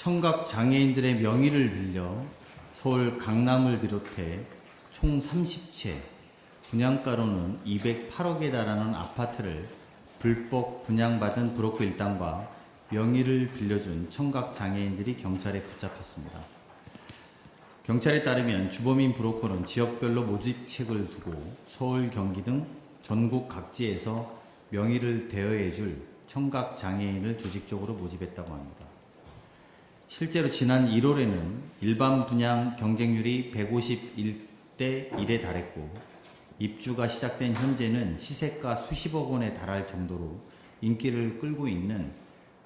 청각 장애인들의 명의를 빌려 서울 강남을 비롯해 총 30채, 분양가로는 208억에 달하는 아파트를 불법 분양받은 브로커 일당과 명의를 빌려준 청각 장애인들이 경찰에 붙잡혔습니다. 경찰에 따르면 주범인 브로커는 지역별로 모집책을 두고 서울, 경기 등 전국 각지에서 명의를 대여해줄 청각 장애인을 조직적으로 모집했다고 합니다. 실제로 지난 1월에는 일반 분양 경쟁률이 151대 1에 달했고, 입주가 시작된 현재는 시세가 수십억 원에 달할 정도로 인기를 끌고 있는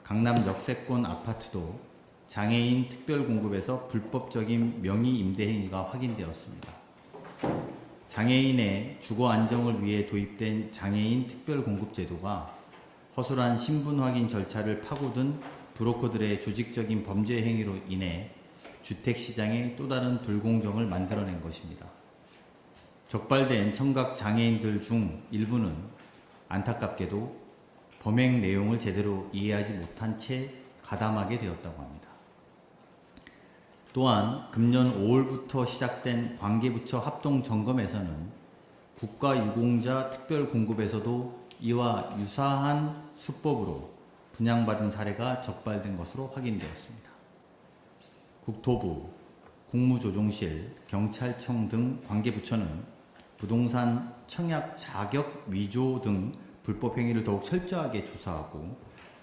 강남 역세권 아파트도 장애인 특별공급에서 불법적인 명의 임대 행위가 확인되었습니다. 장애인의 주거 안정을 위해 도입된 장애인 특별공급 제도가 허술한 신분 확인 절차를 파고든 브로커들의 조직적인 범죄 행위로 인해 주택시장에 또 다른 불공정을 만들어낸 것입니다. 적발된 청각 장애인들 중 일부는 안타깝게도 범행 내용을 제대로 이해하지 못한 채 가담하게 되었다고 합니다. 또한 금년 5월부터 시작된 관계부처 합동 점검에서는 국가유공자 특별공급에서도 이와 유사한 수법으로 분양받은 사례가 적발된 것으로 확인되었습니다. 국토부, 국무조정실, 경찰청 등 관계부처는 부동산 청약 자격 위조 등 불법 행위를 더욱 철저하게 조사하고,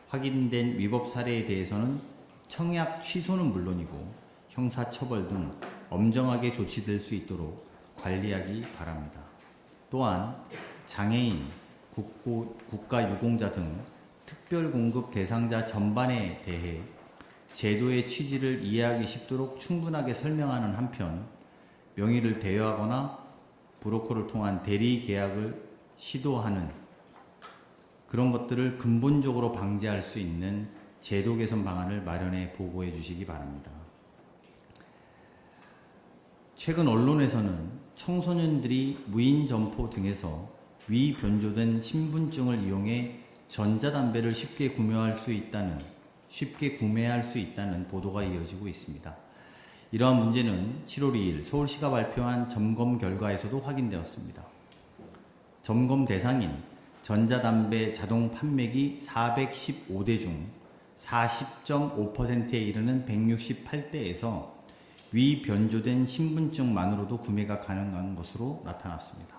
확인된 위법 사례에 대해서는 청약 취소는 물론이고 형사처벌 등 엄정하게 조치될 수 있도록 관리하기 바랍니다. 또한 장애인, 국가유공자 등 특별공급 대상자 전반에 대해 제도의 취지를 이해하기 쉽도록 충분하게 설명하는 한편, 명의를 대여하거나 브로커를 통한 대리 계약을 시도하는 그런 것들을 근본적으로 방지할 수 있는 제도 개선 방안을 마련해 보고해 주시기 바랍니다. 최근 언론에서는 청소년들이 무인 점포 등에서 위변조된 신분증을 이용해 전자담배를 쉽게 구매할 수 있다는 보도가 이어지고 있습니다. 이러한 문제는 7월 2일 서울시가 발표한 점검 결과에서도 확인되었습니다. 점검 대상인 전자담배 자동 판매기 415대 중 40.5%에 이르는 168대에서 위변조된 신분증만으로도 구매가 가능한 것으로 나타났습니다.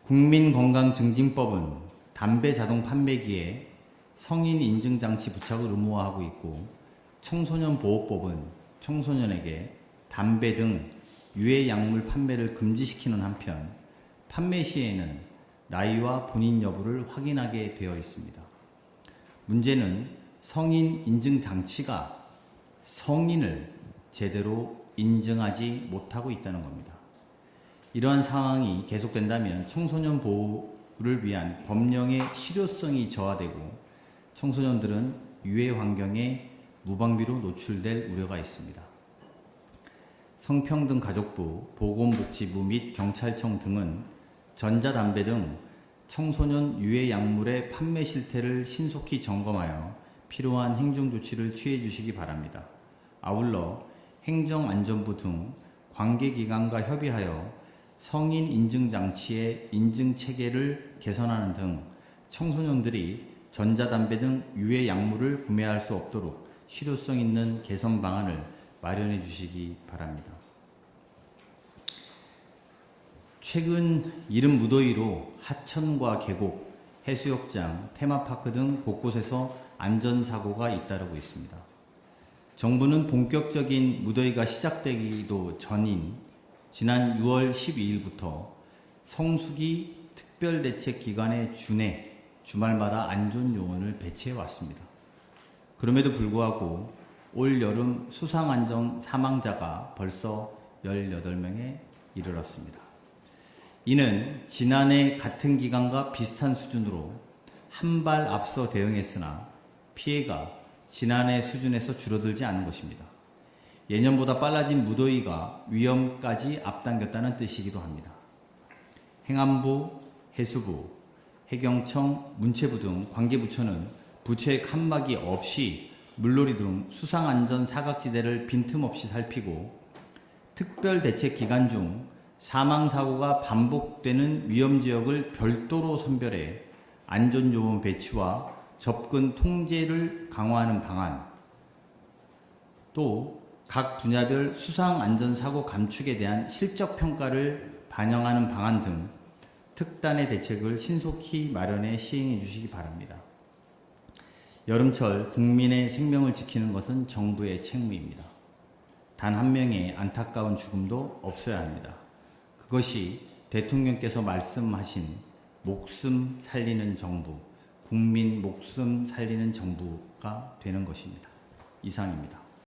국민건강증진법은 담배 자동 판매기에 성인 인증장치 부착을 의무화하고 있고, 청소년보호법은 청소년에게 담배 등 유해 약물 판매를 금지시키는 한편, 판매 시에는 나이와 본인 여부를 확인하게 되어 있습니다. 문제는 성인 인증장치가 성인을 제대로 인증하지 못하고 있다는 겁니다. 이러한 상황이 계속된다면 청소년 보호를 위한 법령의 실효성이 저하되고 청소년들은 유해 환경에 무방비로 노출될 우려가 있습니다. 성평등가족부, 보건복지부 및 경찰청 등은 전자담배 등 청소년 유해 약물의 판매 실태를 신속히 점검하여 필요한 행정조치를 취해 주시기 바랍니다. 아울러 행정안전부 등 관계기관과 협의하여 성인 인증장치의 인증체계를 개선하는 등 청소년들이 전자담배 등 유해 약물을 구매할 수 없도록 실효성 있는 개선 방안을 마련해 주시기 바랍니다. 최근 이른 무더위로 하천과 계곡, 해수욕장, 테마파크 등 곳곳에서 안전사고가 잇따르고 있습니다. 정부는 본격적인 무더위가 시작되기도 전인 지난 6월 12일부터 성수기 특별대책기간에 준해 주말마다 안전요원을 배치해 왔습니다. 그럼에도 불구하고 올 여름 수상안전 사망자가 벌써 18명에 이르렀습니다. 이는 지난해 같은 기간과 비슷한 수준으로 한 발 앞서 대응했으나 피해가 지난해 수준에서 줄어들지 않은 것입니다. 예년보다 빨라진 무더위가 위험까지 앞당겼다는 뜻이기도 합니다. 행안부, 해수부, 해경청, 문체부 등 관계부처는 부처의 칸막이 없이 물놀이 등 수상안전 사각지대를 빈틈없이 살피고 특별대책 기간 중 사망사고가 반복되는 위험지역을 별도로 선별해 안전요원 배치와 접근 통제를 강화하는 방안, 또 각 분야별 수상안전사고 감축에 대한 실적평가를 반영하는 방안 등 특단의 대책을 신속히 마련해 시행해 주시기 바랍니다. 여름철 국민의 생명을 지키는 것은 정부의 책무입니다. 단 한 명의 안타까운 죽음도 없어야 합니다. 그것이 대통령께서 말씀하신 목숨 살리는 정부, 국민 목숨 살리는 정부가 되는 것입니다. 이상입니다.